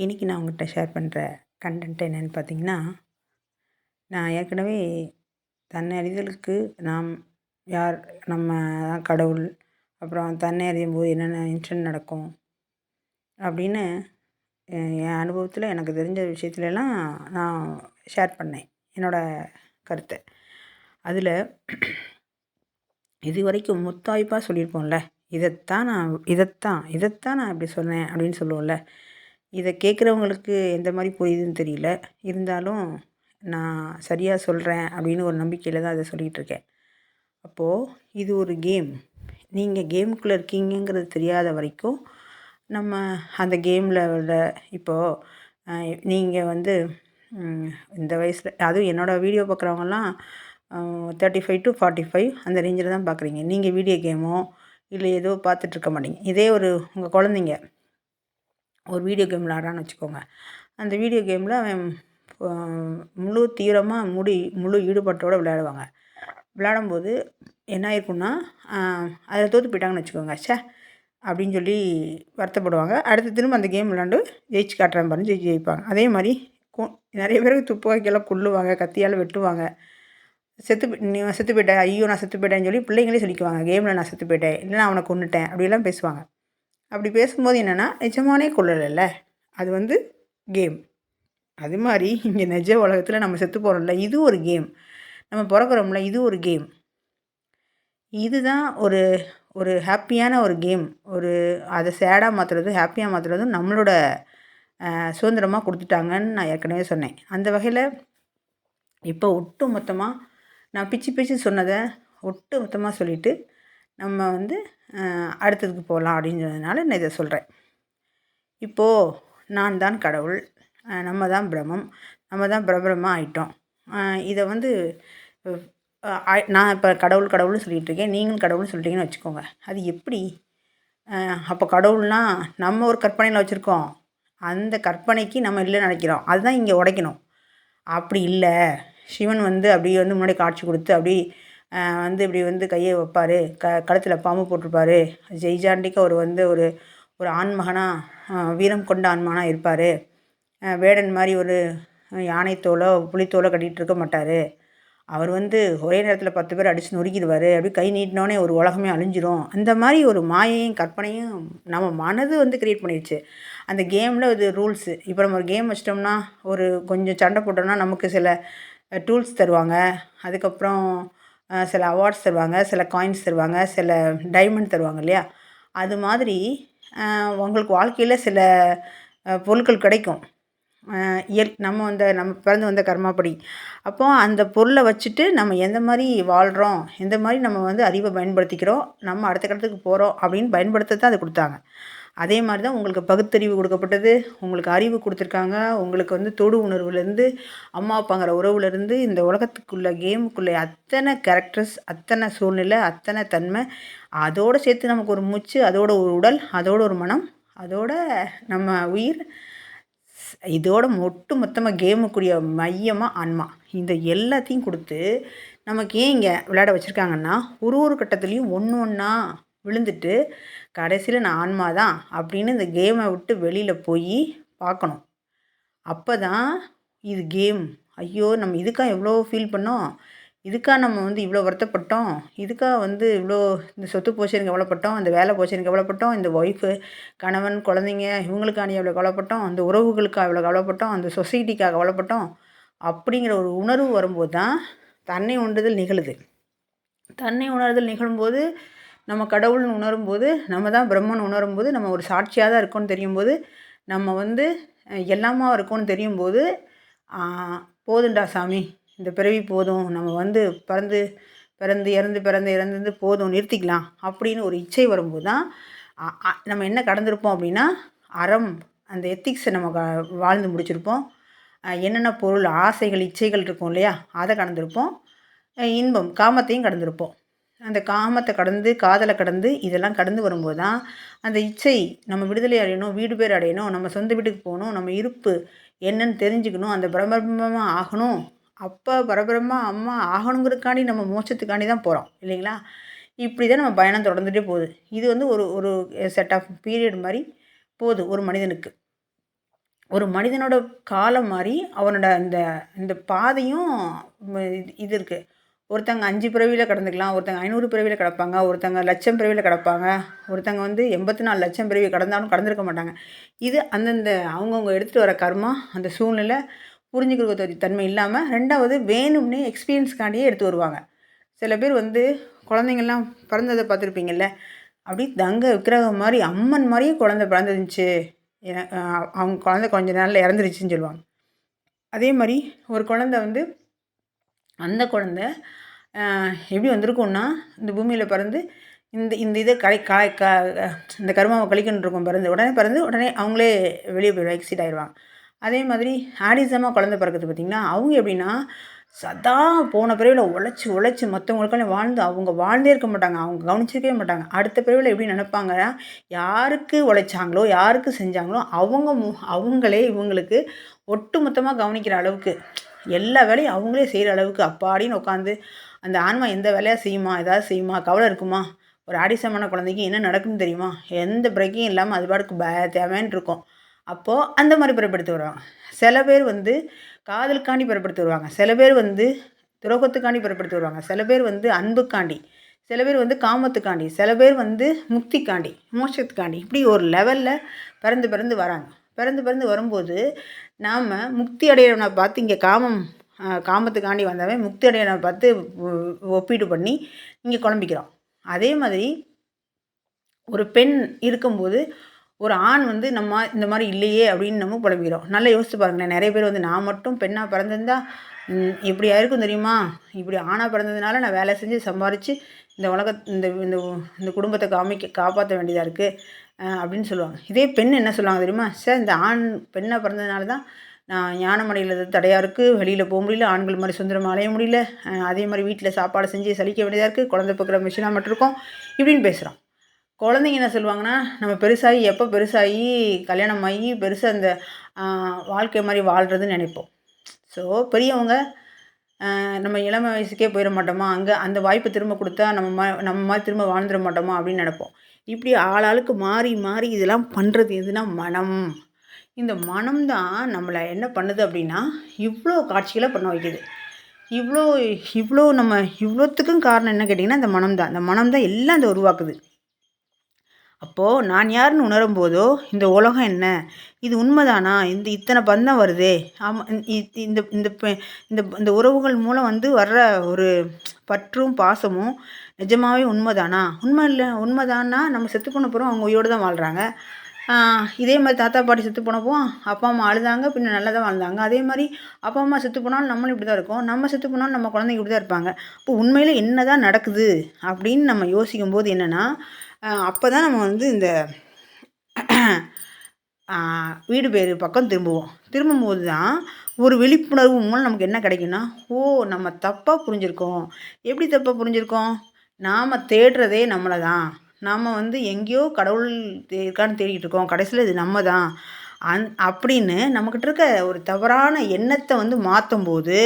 இன்றைக்கி நான் உங்கள்கிட்ட ஷேர் பண்ணுற கண்டென்ட் என்னென்னு பார்த்தீங்கன்னா, நான் ஏற்கனவே தன்னறிதலுக்கு நாம் யார், நம்ம தான் கடவுள், அப்புறம் தன்னை அறியும் போது என்னென்ன இன்சிடென்ட் நடக்கும் அப்படின்னு என் அனுபவத்தில் எனக்கு தெரிஞ்ச விஷயத்துலலாம் நான் ஷேர் பண்ணேன் என்னோடய கருத்தை. அதில் இது வரைக்கும் முத்தாய்ப்பாக சொல்லியிருப்போம்ல, இதைத்தான் நான் இப்படி சொன்னேன் அப்படின்னு சொல்லுவோம்ல. இதை கேட்குறவங்களுக்கு எந்த மாதிரி புரியுதுன்னு தெரியல. இருந்தாலும் நான் சரியாக சொல்கிறேன் அப்படின்னு ஒரு நம்பிக்கையில் தான் அதை சொல்லிகிட்ருக்கேன். அப்போது இது ஒரு கேம். நீங்கள் கேமுக்குள்ளே இருக்கீங்கங்கிறது தெரியாத வரைக்கும் நம்ம அந்த கேமில் உள்ள இப்போது நீங்கள் வந்து இந்த வயசில், அதுவும் என்னோடய வீடியோ பார்க்குறவங்கலாம் 35 to 45 அந்த ரேஞ்சில் தான் பார்க்குறீங்க. நீங்கள் வீடியோ கேமோ இல்லை ஏதோ பார்த்துட்ருக்க மாட்டீங்க. இதே ஒரு உங்கள் குழந்தைங்க ஒரு வீடியோ கேம் விளாட்றான்னு வச்சுக்கோங்க. அந்த வீடியோ கேமில் அவன் முழு தீவிரமாக முழு ஈடுபாட்டோடு விளையாடுவாங்க. விளையாடும்போது என்ன ஆயிருக்குன்னா, அதில் தோற்று போயிட்டாங்கன்னு வச்சுக்கோங்க. அப்படின்னு சொல்லி வருத்தப்படுவாங்க. அடுத்து திரும்ப அந்த கேம் விளாண்டு ஜெயிச்சு காட்டுறேன் பாருன்னு ஜெயிப்பாங்க. அதே மாதிரி நிறைய பேருக்கு துப்பாக்கியெல்லாம் கொல்லுவாங்க, கத்தியால் வெட்டுவாங்க. நீ செத்து போயிட்டேன், ஐயோ நான் செத்து போயிட்டேன்னு சொல்லி பிள்ளைங்களே சொல்லிக்குவாங்க. கேமில் நான் செத்து போயிட்டேன், இல்லைனா அவனை கொன்னுட்டேன் அப்படிலாம் பேசுவாங்க. அப்படி பேசும்போது என்னென்னா, நிஜமானே கொல்லலைல்ல, அது வந்து கேம். அது மாதிரி இங்கே நிஜ உலகத்தில் நம்ம செத்து போகிறோம்ல, இது ஒரு கேம். நம்ம பிறக்கிறோம்ல, இது ஒரு கேம். இதுதான் ஒரு ஒரு ஹாப்பியான ஒரு கேம். அதை சேடாக மாற்றுறது, ஹாப்பியாக மாற்றுறதும் நம்மளோட சுதந்திரமாக கொடுத்துட்டாங்கன்னு நான் ஏற்கனவே சொன்னேன். அந்த வகையில் இப்போ ஒட்டு மொத்தமாக நான் பிச்சு சொன்னதை ஒட்டு மொத்தமாக சொல்லிவிட்டு நம்ம வந்து அடுத்ததுக்கு போகலாம் அப்படின்றதுனால நான் இதை சொல்கிறேன். இப்போது நான் தான் கடவுள், நம்ம தான் பிரம்மம், நம்ம தான் பிரபரமாக ஆயிட்டோம். இதை வந்து நான் இப்போ கடவுள்னு சொல்லிகிட்ருக்கேன், நீங்களும் கடவுள்னு சொல்லிட்டீங்கன்னு வச்சுக்கோங்க. அது எப்படி? அப்போ கடவுள்னால் நம்ம ஒரு கற்பனையில் வச்சுருக்கோம், அந்த கற்பனைக்கு நம்ம இல்லைன்னு நினைக்கிறோம். அதுதான் இங்கே உடைக்கணும். அப்படி இல்லை, சிவன் வந்து அப்படியே வந்து முன்னாடி காட்சி கொடுத்து அப்படி வந்து இப்படி வந்து கையை வைப்பார், கழுத்தில் பாம்பு போட்டிருப்பார், ஜெய்ஜாண்டிக்கு அவர் வந்து ஒரு ஒரு ஆண்மகனாக வீரம் கொண்ட ஆண்மகனாக இருப்பார். வேடன் மாதிரி ஒரு யானைத்தோலோ புலித்தோலோ கட்டிகிட்டு இருக்க மாட்டார். அவர் வந்து ஒரே நேரத்தில் 10 பேர் அடித்து நொறுக்கிடுவார். அப்படி கை நீட்டினோடனே ஒரு உலகமே அழிஞ்சிரும். அந்த மாதிரி ஒரு மாயையும் கற்பனையும் நம்ம மனது வந்து க்ரியேட் பண்ணிடுச்சு. அந்த கேமில் இது ரூல்ஸு. இப்போ நம்ம ஒரு கேம் வச்சிட்டோம்னா, ஒரு கொஞ்சம் சண்டை போட்டோம்னா நமக்கு சில டூல்ஸ் தருவாங்க. அதுக்கப்புறம் சில அவார்ட்ஸ் தருவாங்க, சில காயின்ஸ் தருவாங்க, சில டைமண்ட் தருவாங்க இல்லையா? அது மாதிரி உங்களுக்கு வாழ்க்கையில் சில பொருட்கள் கிடைக்கும். நம்ம பிறந்து வந்த கர்மாப்படி. அப்போது அந்த பொருளை வச்சுட்டு நம்ம எந்த மாதிரி வாழ்கிறோம், எந்த மாதிரி நம்ம வந்து அறிவை பயன்படுத்திக்கிறோம், நம்ம அடுத்த கட்டத்துக்கு போகிறோம் அப்படின்னு பயன்படுத்த தான் அது கொடுத்தாங்க. அதே மாதிரி தான் உங்களுக்கு பகுத்தறிவு கொடுக்கப்பட்டது, உங்களுக்கு அறிவு கொடுத்துருக்காங்க, உங்களுக்கு வந்து தொடு உணர்வுலேருந்து, அம்மா அப்பாங்கிற உறவுலேருந்து, இந்த உலகத்துக்குள்ளே கேமுக்குள்ளே அத்தனை கேரக்டர்ஸ், அத்தனை சூழ்நிலை, அத்தனை தன்மை, அதோடு சேர்த்து நமக்கு ஒரு மூச்சு, அதோட ஒரு உடல், அதோட ஒரு மனம், அதோட நம்ம உயிர், இதோட ஒட்டு மொத்தமாக கேமுக்குரிய மையமாக ஆன்மா. இந்த எல்லாத்தையும் கொடுத்து நமக்கு ஏன் இங்கே விளையாட வச்சுருக்காங்கன்னா, ஒரு கட்டத்துலேயும் ஒன்றா விழுந்துட்டு கடைசியில் நான் ஆன்மா தான் அப்படின்னு இந்த கேமை விட்டு வெளியில் போய் பார்க்கணும். அப்போ தான் இது கேம். ஐயோ நம்ம இதுக்காக எவ்வளோ ஃபீல் பண்ணோம், இதுக்காக நம்ம வந்து இவ்வளோ வருத்தப்பட்டோம், இதுக்காக வந்து இவ்வளோ இந்த சொத்து போச்சுன்னு கவலைப்பட்டோம், இந்த வேலை போச்சுன்னு கவலைப்பட்டோம், இந்த ஒய்ஃபு கணவன் குழந்தைங்க இவங்களுக்காண்டி எவ்வளோ கவலைப்பட்டோம், அந்த உறவுகளுக்காக எவ்வளோ கவலைப்பட்டோம், அந்த சொசைட்டிக்காக கவலைப்பட்டோம் அப்படிங்கிற ஒரு உணர்வு வரும்போது தான் தன்னை உணர்தல் நிகழுது. தன்னை உணர்தல் நிகழும்போது நம்ம கடவுள்னு உணரும்போது, நம்ம தான் பிரம்மன் உணரும்போது, நம்ம ஒரு சாட்சியாக தான் இருக்கோன்னு தெரியும்போது, நம்ம வந்து எல்லாமா இருக்கோன்னு தெரியும்போது, போதும்டா சாமி, இந்த பிறவி போதும், நம்ம வந்து பிறந்து போதும், நிறுத்திக்கலாம் அப்படின்னு ஒரு இச்சை வரும்போது தான் நம்ம என்ன கடந்திருப்போம் அப்படின்னா, அறம், அந்த எத்திக்ஸை நம்ம வாழ்ந்து முடிச்சிருப்போம். என்னென்ன பொருள் ஆசைகள், இச்சைகள் இருக்கும் இல்லையா, அதை கடந்திருப்போம். இன்பம், காமத்தையும் கடந்திருப்போம். அந்த காமத்தை கடந்து, காதலை கடந்து, இதெல்லாம் கடந்து வரும்போது தான் அந்த இச்சை நம்ம விடுதலை அடையணும், வீடு பேர் அடையணும், நம்ம சொந்த வீட்டுக்கு போகணும், நம்ம இருப்பு என்னன்னு தெரிஞ்சுக்கணும், அந்த பிரம்மமாக ஆகணும். அப்போ பரபிரம்மமாக அம்மா ஆகணுங்கிறதுக்காண்டி நம்ம மோட்சத்துக்காண்டி தான் போகிறோம் இல்லைங்களா? இப்படி தான் நம்ம பயணம் தொடர்ந்துகிட்டே போகுது. இது வந்து ஒரு ஒரு செட் ஆஃப் பீரியட் மாதிரி போகுது ஒரு மனிதனுக்கு. ஒரு மனிதனோட காலம் மாறி அவனோட இந்த இந்த பாதையும் இது இருக்குது. ஒருத்தங்க 5 பிறவியில் கடந்துக்கலாம், ஒருத்தங்க 500 பிறவியில் கடப்பாங்க, ஒருத்தங்க 1,00,000 பிறவியில் கடப்பாங்க, ஒருத்தங்க வந்து 84,00,000 பிறவி கடந்தாலும் கடந்திருக்க மாட்டாங்க. இது அந்தந்த அவங்கவுங்க எடுத்துகிட்டு வர கர்மா, அந்த சூழ்நிலை, புரிஞ்சுக்கிற தன்மை இல்லாமல், 2வது வேணும்னே எக்ஸ்பீரியன்ஸ்க்காண்டியே எடுத்து வருவாங்க. சில பேர் வந்து குழந்தைங்கள்லாம் பிறந்ததை பார்த்துருப்பீங்கள்ல, அப்படியே தங்க விக்கிரகம் மாதிரி அம்மன் மாதிரியே குழந்தை பிறந்துருந்துச்சு, அவங்க குழந்தை கொஞ்ச நாளில் இறந்துருச்சுன்னு சொல்லுவாங்க. அதே மாதிரி ஒரு குழந்தை வந்து அந்த குழந்தை எப்படி வந்திருக்கும்னா, இந்த பூமியில் பிறந்து இந்த இந்த இதை இந்த கருமாவை கழிக்கணுன்னு இருக்கும். பிறந்து உடனே அவங்களே வெளியே போயிடுவாங்க, எக்ஸிட் ஆயிடுவாங்க. அதே மாதிரி ஆடிசமாக குழந்தை பிறக்குது பார்த்திங்கன்னா, அவங்க எப்படின்னா சதா போன பிறவியில் உழைச்சி மற்றவங்களுக்கெல்லாம் வாழ்ந்து அவங்க வாழ்ந்தே இருக்க மாட்டாங்க, அவங்க கவனிச்சிருக்கவே மாட்டாங்க. அடுத்த பிறவியில் எப்படி நினைப்பாங்கன்னா, யாருக்கு உழைச்சாங்களோ யாருக்கு செஞ்சாங்களோ அவங்களே இவங்களுக்கு ஒட்டு மொத்தமாக கவனிக்கிற அளவுக்கு, எல்லா வேலையும் அவங்களே செய்கிற அளவுக்கு அப்பாடின்னு உட்காந்து அந்த ஆன்மா எந்த வேலையாக செய்யுமா, ஏதாவது செய்யுமா, கவலை இருக்குமா? ஒரு ஆடிசமான குழந்தைக்கு என்ன நடக்குன்னு தெரியுமா? எந்த பிரேக்கையும் இல்லாமல் அது பாட்டுக்கு தேவைன்னு இருக்கும். அப்போது அந்த மாதிரி பிறப்படுத்தி வருவாங்க. சில பேர் வந்து காதலுக்காண்டி பிறப்படுத்தி வருவாங்க, சில பேர் வந்து துரோகத்துக்காண்டி பிறப்படுத்தி வருவாங்க, சில பேர் வந்து அன்புக்காண்டி, சில பேர் வந்து காமத்துக்காண்டி, சில பேர் வந்து முக்திக்காண்டி, மோட்சத்துக்காண்டி, இப்படி ஒரு லெவலில் பிறந்து வராங்க. பிறந்து வரும்போது நாம் முக்தி அடையிறவனை பார்த்து இங்கே காமத்துக்காண்டி வந்தவன் முக்தி அடையிறவனை பார்த்து ஒப்பீடு பண்ணி இங்கே குழம்பிக்கிறோம். அதே மாதிரி ஒரு பெண் இருக்கும்போது ஒரு ஆண் வந்து நம்ம இந்த மாதிரி இல்லையே அப்படின்னு நம்ம புலம்பிக்கிறோம். நல்லா யோசித்து பாருங்களேன். நிறைய பேர் வந்து நான் மட்டும் பெண்ணாக பிறந்திருந்தா இப்படி ஆயிருக்கும் தெரியுமா, இப்படி ஆணாக பிறந்ததுனால நான் வேலை செஞ்சு சம்பாரித்து இந்த இந்த இந்த இந்த குடும்பத்தை காப்பாற்ற வேண்டியதாக இருக்குது அப்படின்னு சொல்லுவாங்க. இதே பெண் என்ன சொல்லுவாங்க தெரியுமா, சார் இந்த ஆண் பெண்ணாக பிறந்ததுனால தான் நான் ஞானம் அடைகிறது தடையாக இருக்குது, வெளியில் போக முடியல, ஆண்கள் மாதிரி சுதந்திரமாக அலைய முடியல, அதே மாதிரி வீட்டில் சாப்பாடு செஞ்சு சலிக்க வேண்டியதாக இருக்குது, குழந்தை பார்க்குற மிஷினாக மட்டும் இருக்கோம் இப்படின்னு பேசுகிறோம். குழந்தைங்க என்ன சொல்லுவாங்கன்னா, நம்ம பெருசாகி எப்போ பெருசாகி கல்யாணம் ஆகி பெருசாக அந்த வாழ்க்கை மாதிரி வாழ்கிறதுன்னு நினைப்போம். ஸோ பெரியவங்க நம்ம இளமை வயசுக்கே போயிட மாட்டோமா, அங்கே அந்த வாய்ப்பு திரும்ப கொடுத்தா நம்ம மாதிரி திரும்ப வாழ்ந்துட மாட்டோமா அப்படின்னு நினைப்போம். இப்படி ஆளாளுக்கு மாறி மாறி இதெல்லாம் பண்ணுறது எதுனா மனம். இந்த மனம் தான் நம்மளை என்ன பண்ணுது அப்படின்னா, இவ்வளோ காட்சிகளை பண்ண வைக்குது. இவ்வளோ நம்ம இவ்வளோத்துக்கும் காரணம் என்ன கேட்டிங்கன்னா, இந்த மனம் தான். இந்த மனம் தான் எல்லாம் இந்த உருவாக்குது. அப்போது நான் யாருன்னு உணரும்போதோ, இந்த உலகம் என்ன, இது உண்மைதானா, இத்தனை பந்தம் வருதே, ஆமாம், இந்த இந்த இந்த இந்த உறவுகள் மூலம் வந்து வர்ற ஒரு பற்றும் பாசமும் நிஜமாகவே உண்மைதானா, உண்மைதானா நம்ம செத்து போன போகிறோம், அவங்க உயிரோடு தான் வாழ்கிறாங்க. இதே மாதிரி தாத்தா பாட்டி செத்து போனப்போ அப்பா அம்மா அழுதாங்க, பின்ன நல்லா தான் வாழ்ந்தாங்க. அதே மாதிரி அப்பா அம்மா செத்து போனாலும் நம்மளும் இப்படி தான் இருக்கோம், நம்ம செத்து போனாலும் நம்ம குழந்தைங்க இப்படி தான் இருப்பாங்க. இப்போ உண்மையில் என்ன தான் நடக்குது அப்படின்னு நம்ம யோசிக்கும்போது என்னென்னா, அப்போ தான் நம்ம வந்து இந்த வீடு பேர் பக்கம் திரும்பும்போது தான் ஒரு விழிப்புணர்வு மூலம் நமக்கு என்ன கிடைக்குன்னா, ஓ நம்ம தப்பாக புரிஞ்சுருக்கோம். எப்படி தப்பாக புரிஞ்சுருக்கோம், நாம் தேடுறதே நம்மளை தான், நாம் வந்து எங்கேயோ கடவுள் இருக்கான்னு தேடிக்கிட்டு இருக்கோம், கடைசியில் இது நம்ம தான் அப்படின்னு நம்மக்கிட்ட இருக்க ஒரு தவறான எண்ணத்தை வந்து மாற்றும்போது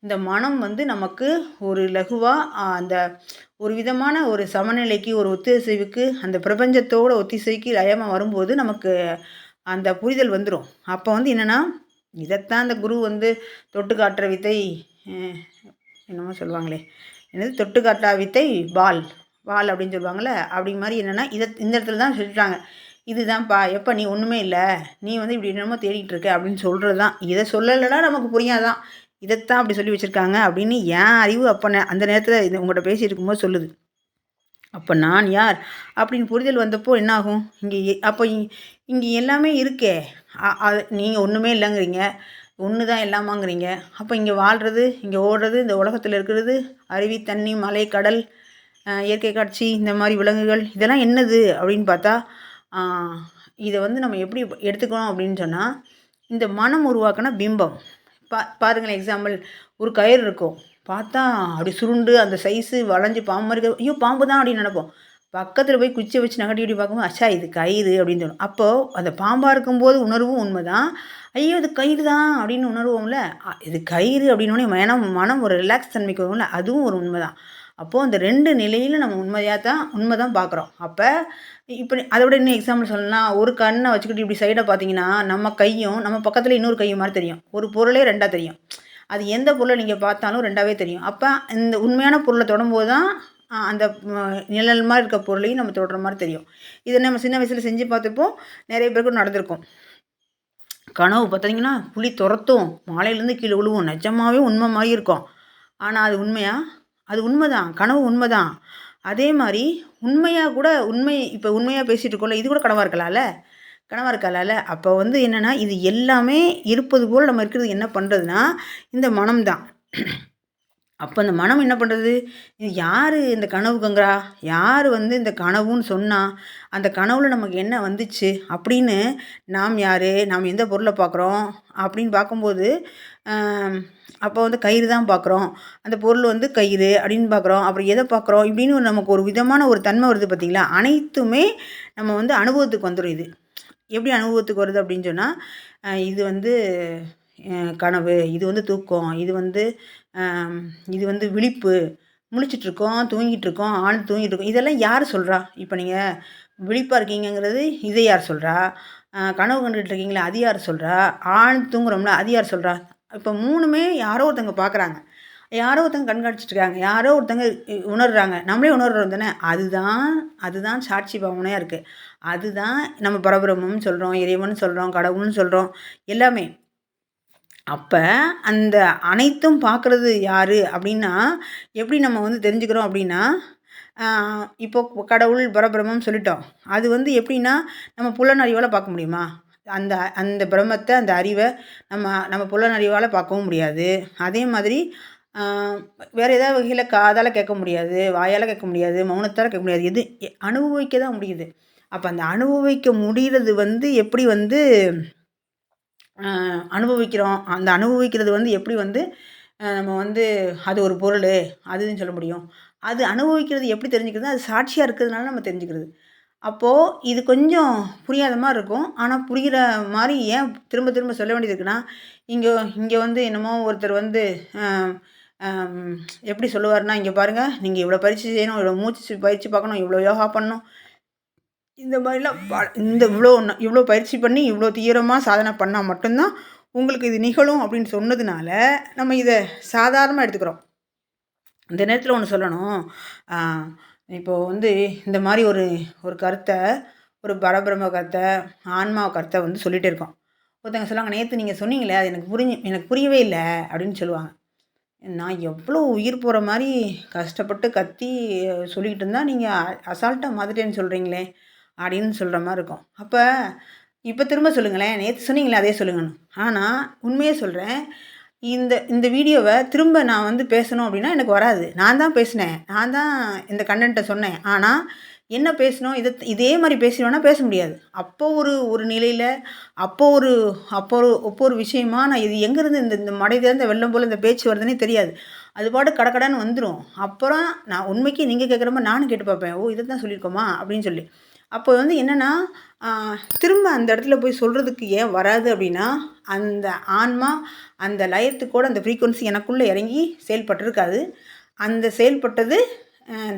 இந்த மனம் வந்து நமக்கு ஒரு லகுவாக அந்த ஒரு விதமான ஒரு சமநிலைக்கு, ஒரு ஒத்திசைவுக்கு, அந்த பிரபஞ்சத்தோட ஒத்திசைக்கு லயமாக வரும்போது நமக்கு அந்த புரிதல் வந்துடும். அப்போ வந்து என்னென்னா, இதைத்தான் அந்த குரு வந்து தொட்டு காட்டுற வித்தை, என்னமோ சொல்லுவாங்களே, என்னது தொட்டு காட்டா வித்தை வால் அப்படின்னு சொல்லுவாங்கள்ல, அப்படி மாதிரி என்னென்னா இந்த இடத்துல தான் சொல்லிட்டாங்க. இதுதான்ப்பா, எப்போ நீ ஒன்றுமே இல்லை, நீ வந்து இப்படி என்னமோ தேடிகிட்டு இருக்க அப்படின்னு சொல்கிறது தான். இதை சொல்லலைன்னா நமக்கு புரியாதான், இதைத்தான் அப்படி சொல்லி வச்சுருக்காங்க அப்படின்னு என் அறிவு அப்போ அந்த நேரத்தில் இது உங்கள்கிட்ட பேசிகிட்டு இருக்கும்போது சொல்லுது. அப்போ நான் யார் அப்படின்னு புரிதல் வந்தப்போ என்னாகும், அப்போ இங்கே எல்லாமே இருக்கே, அது நீங்கள் ஒன்றுமே இல்லைங்கிறீங்க, ஒன்று தான் எல்லாமாங்கிறீங்க. அப்போ இங்கே வாழ்கிறது, இங்கே ஓடுறது, இந்த உலகத்தில் இருக்கிறது, அருவி, தண்ணி, மலை, கடல், இயற்கை காட்சி, இந்த மாதிரி விலங்குகள், இதெல்லாம் என்னது அப்படின்னு பார்த்தா, இதை வந்து நம்ம எப்படி எடுத்துக்கணும் அப்படின்னு சொன்னால், இந்த மனம் உருவாக்கின பிம்பம். பாருங்களேன், எக்ஸாம்பிள், ஒரு கயிறு இருக்கும், பார்த்தா அப்படி சுருண்டு அந்த சைஸு வளைஞ்சி பாம்பு மாதிரி, ஐயோ பாம்பு தான் அப்படின்னு நினைப்போம். பக்கத்தில் போய் குச்சியை வச்சு நகட்டி பார்க்கும்போது அச்சா இது கயிறு அப்படின்னு தோணும். அப்போது அந்த பாம்பாக இருக்கும்போது உணர்வும் உண்மை தான், ஐயோ இது கயிறு தான் அப்படின்னு உணர்வோம்ல, இது கயிறு அப்படின்னோடனே மனம் ஒரு ரிலாக்ஸ் தன்மைக்கு வரும்ல, அதுவும் ஒரு உண்மை தான். அப்போது அந்த 2 நிலையில் நம்ம உண்மை தான் பார்க்குறோம். அப்போ இப்ப அத விட இன்னும் எக்ஸாம்பிள் சொல்லணும்னா, ஒரு கண்ண வச்சுக்கிட்டு இப்படி சைடா பார்த்தீங்கன்னா, நம்ம கையும், நம்ம பக்கத்துல இன்னொரு கையும் மாரி தெரியும். ஒரு பொருளே 2ஆ தெரியும். அது எந்த பொருள நீங்க பார்த்தாலும் 2ஆவே தெரியும். அப்ப இந்த உண்மையான பொருள தொடும்போது தான், அந்த நிழல் மாரி இருக்க பொருளையும் நம்ம தொடுற மாரி தெரியும். இத நம்ம சின்ன வயசுல செஞ்சு பார்த்துருப்போம். நெறைய பேருக்கு நடந்திருக்கும். கனவு பார்த்தீங்கன்னா, புலி தொரத்தும். மாலையிலேருந்து கீழ விழுவும். நிஜமாவே உண்ம மாரி இருக்கும். ஆனா அது உண்மையா? அது உண்மதான். கனவு உண்மதான். அதே மாரி உண்மையா கூட இப்ப உண்மையா பேசிட்டு இருக்கோம்ல, இது கூட கனவா இருக்கலாம்ல? கனவா இருக்கலாம்ல? அப்ப வந்து என்னன்னா, இது எல்லாமே இருப்பது போல நம்ம இருக்கிறது என்ன பண்றதுன்னா, இந்த மனம் தான். அப்ப அந்த மனம் என்ன பண்றது? இது யாரு இந்த கனவு கங்கறா? யாரு வந்து இந்த கனவுன்னு சொன்னா? அந்த கனவுல நமக்கு என்ன வந்துச்சு? அப்படின்னு நாம் யாரு? நாம் எந்த பொருள பார்க்குறோம்? அப்படின்னு பார்க்கும்போது, அ அப்போ வந்து கயிறு தான் பார்க்குறோம். அந்த பொருள் வந்து கயிறு அப்படின்னு பார்க்குறோம். அப்புறம் எத பார்க்குறோம்? இப்படின்னு நமக்கு ஒரு விதமான ஒரு தன்மை வருது பார்த்தீங்களா? அனைத்துமே நம்ம வந்து அனுபவத்துக்கு வந்துரும் இது. எப்படி அனுபவத்துக்கு வருது அப்படின்னு சொன்னா, இது வந்து கனவு, இது வந்து தூக்கம், அம் இது வந்து விழிப்பு. முழிச்சிட்டுருக்கோம், தூங்கிட்டுருக்கோம், ஆழ்ந்து தூங்கிட்டுருக்கோம். இதெல்லாம் யாரு சொல்றா? இப்ப நீங்க விழிப்பா இருக்கீங்கங்கிறது, இத யார் சொல்றா? கனவு கண்டுட்டு இருக்கீங்களே, அது யார் சொல்றா? ஆழ்ந்து தூங்குறோம்ல, அது யார் சொல்றா? இப்ப 3மே யாரோ ஒருத்தங்க பார்க்குறாங்க. யாரோ ஒருத்தங்க கண்காணிச்சுட்டு இருக்காங்க. யாரோ ஒருத்தங்க உணர்றாங்க. நம்மளே உணர்றோம் தானே! அதுதான் அதுதான் சாட்சி பாவனையா இருக்கு. அதுதான் நம்ம பரபிரம்மம்னு சொல்றோம், இறைவன்னு சொல்றோம், கடவுள்ன்னு சொல்றோம். எல்லாமே. அப்ப அந்த அனைத்தும் பார்க்குறது யாரு? அப்டின்னா, எப்படி நம்ம வந்து தெரிஞ்சுக்கிறோம் அப்டின்னா, ஆ இப்போ கடவுள், பரபிரம்மம் சொல்லிட்டோம். அது வந்து எப்டின்னா, நம்ம புலனறிவால பார்க்க முடியுமா? அந்த அந்த பிரம்மத்த, அந்த அறிவ நம்ம நம்ம புலனறிவால பார்க்கவும் முடியாது. அதே மாதிரி ஆ வேற ஏதாவது வகையில காதால கேட்க முடியாது, வாயால கேட்க முடியாது, மௌனத்தால கேட்க முடியாது. எது அனுபவிக்க தான் முடியுது. அப்ப அந்த அனுபவிக்க முடியிறது வந்து எப்படி வந்து அ அனுபவிக்கிறோம். அந்த அனுபவிக்கிறது வந்து எப்படி வந்து நம்ம வந்து அது ஒரு பொருளு, அதுன்னு சொல்ல முடியும். அது அனுபவிக்கிறது எப்படி தெரிஞ்சுக்கிறதுனா, அது சாட்சியா இருக்கிறதுனால நம்ம தெரிஞ்சுக்கிறது. அப்போ இது கொஞ்சம் புரியாத மாரி இருக்கும். ஆனா புரியிற மாரி ஏன் திரும்ப திரும்ப சொல்ல வேண்டியது இருக்குன்னா, இங்க இங்க வந்து என்னமோ ஒருத்தர் வந்து அ அம் எப்படி சொல்லுவாருன்னா, "இங்க பாருங்க, நீங்க இவ்வளோ பயிற்சி செய்யணும், இவ்வளோ மூச்சு பயிற்சி பார்க்கணும், இவ்வளோ யோகா பண்ணணும்." இந்த மாரிலாம் இந்த இவ்ளோ பயிற்சி பண்ணி, இவ்ளோ தீவிரமா சாதனை பண்ணா மட்டும் தான், உங்களுக்கு இது நிகழும் அப்படின்னு சொன்னதுனால, நம்ம இத சாதாரணமா எடுத்துக்கிறோம். இந்த நேரத்தில ஒண்ணு சொல்லணும். ஆ இப்போ வந்து இந்த மாரி ஒரு ஒரு கருத்த, ஒரு பரபிரம்ம கருத்த, ஆன்மா கருத்த வந்து சொல்லிட்டே இருக்கோம். ஒருத்தவங்க சொல்லுவாங்க, "நேத்து நீங்க சொன்னீங்களே, அது எனக்கு புரியவே இல்ல" அப்படின்னு சொல்லுவாங்க. நான் எவ்வளோ உயிர் போற மாரி கஷ்டப்பட்டு கத்தி சொல்லிக்கிட்டு இருந்தா, நீங்க அசால்ட்டா மறந்துட்டேன்னு சொல்றீங்களே! அப்படின்னு சொல்ற மாரி இருக்கும். அப்ப இப்ப திரும்ப சொல்லுங்களேன். நேத்து சொன்னீங்களே அதே சொல்லுங்கன்னு. ஆனா, உண்மைய சொல்றேன். இந்த இந்த வீடியோவ திரும்ப நான் வந்து பேசணும் அப்படின்னா எனக்கு வராது. நான் தான் பேசினேன். நான் தான் இந்த கன்டென்ட்ட சொன்னேன். ஆனா, என்ன பேசணும்? இதே மாரி பேசிருவேன்னா பேச முடியாது. அப்போ ஒரு ஒரு நிலையில, அப்போ ஒரு அப்போ ஒரு விஷயமா நான் இது எங்கேருந்து இந்த இந்த மடை திறந்த வெள்ளம் போல இந்த பேச்சு வருதுன்னே தெரியாது. அது பாட்டுக்கு கடகடன்னு வந்துரும். அப்புறம் நான் உண்மைக்கு நீங்க கேட்குற மாரி நானும் கேட்டு பார்ப்பேன். "ஓ! இத தான் சொல்லியிருக்கோமா?" அப்படின்னு சொல்லி. அப்போ வந்து என்னன்னா, ஆ திரும்ப அந்த இடத்துல போய் சொல்றதுக்கு ஏன் வராது அப்படின்னா, அந்த ஆன்மா, அந்த லயத்துக்கூட அந்த ஃப்ரீக்வன்சி எனக்குள்ள இறங்கி செயல்பட்டுருக்காது. அந்த செயல்பட்டது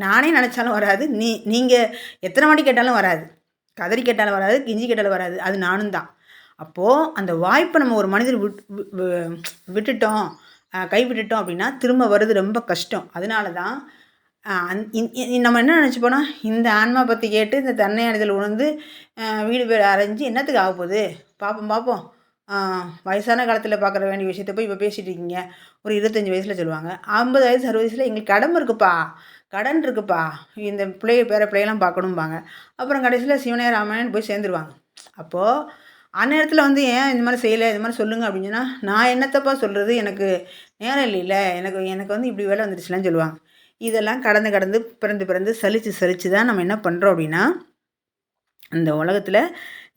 நானே நெனச்சாலும் வராது. நீங்க எத்தன வாட்டி கேட்டாலும் வராது. கதறி கேட்டாலும் வராது, கெஞ்சி கேட்டாலும் வராது. அது நானும் தான். அப்போ அந்த வாய்ப்ப நம்ம ஒரு மனிதர் விட் வி வ விட்டுட்டோம், கைவிட்டுட்டோம் அப்படின்னா, திரும்ப வர்றது ரொம்ப கஷ்டம். அதனால தான் அ அந் இன் இ நம்ம என்ன நெனச்சுப்போனா, இந்த ஆன்மா பத்தி கேட்டு, இந்த தன்னை அடைதல் உணர்ந்து, வீடு பேர் அலைஞ்சு என்னத்துக்கு ஆகப்போது? பார்ப்போம், பார்ப்போம். ஆ வயசான காலத்தில பார்க்குற வேண்டிய விஷயத்த போய் இப்ப பேசிட்டு இருக்கீங்க. ஒரு 25 வயசுல சொல்லுவாங்க. 50 வயசு, 60 வயசுல எங்களுக்கு கடமை இருக்குப்பா, கடன் இருக்குப்பா, இந்த பேர பிள்ளையெல்லாம் பார்க்கணும்பாங்க. அப்புறம் கடைசியில சிவனே ராமனேன்னு போய் சேர்ந்துருவாங்க. அப்போ அந்நேரத்தில வந்து ஏன் இந்த மாரி செய்யல? இது மாரி சொல்லுங்க அப்படின்னு சொன்னா, நான் என்னத்தப்பா சொல்றது? எனக்கு நேரம் இல்லைல்ல. எனக்கு எனக்கு வந்து இப்படி வேலை வந்துருச்சுலன்னு சொல்லுவாங்க. இதெல்லாம் கடந்து கடந்து, பிறந்து பிறந்து, சலிச்சு சலிச்சு தான் நம்ம என்ன பண்றோம் அப்படின்னா, இந்த உலகத்தில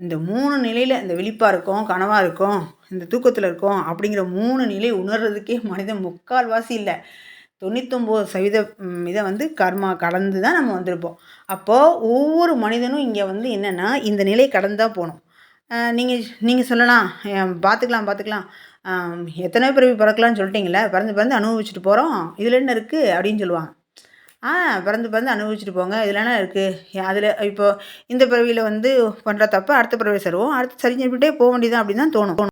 இந்த 3 நிலையில இந்த விழிப்பா இருக்கோம், கனவா இருக்கோம், இந்த தூக்கத்தில இருக்கோம் அப்படிங்கிற 3 நிலை உணர்றதுக்கே மனிதன் முக்கால்வாசி இல்ல. 99% இத வந்து கர்மா கடந்து தான் நம்ம வந்திருப்போம். அப்போ ஒவ்வொரு மனிதனும் இங்க வந்து என்னன்னா, இந்த நிலை கடந்து தான் போணும். நீங்க நீங்க சொல்லலாம், பார்த்துக்கலாம் பார்த்துக்கலாம். அ எத்தனையோ பிறவி பிறக்கலாம்னு சொல்லிட்டீங்கல்ல, பிறந்து பிறந்து அனுபவிச்சுட்டு போறோம். இதில என்ன இருக்கு? அப்படின்னு சொல்லுவாங்க. பிறந்து பிறந்து அனுபவிச்சுட்டு போங்க. இதில என்ன இருக்கு? அதில இப்போ இந்த பிறவியில வந்து பண்ற தப்ப அடுத்த பிறவியில சரிவோம். அடுத்து சரி பண்ணிட்டே போ வேண்டியது தான் அப்படின்னு தான் தோணும்.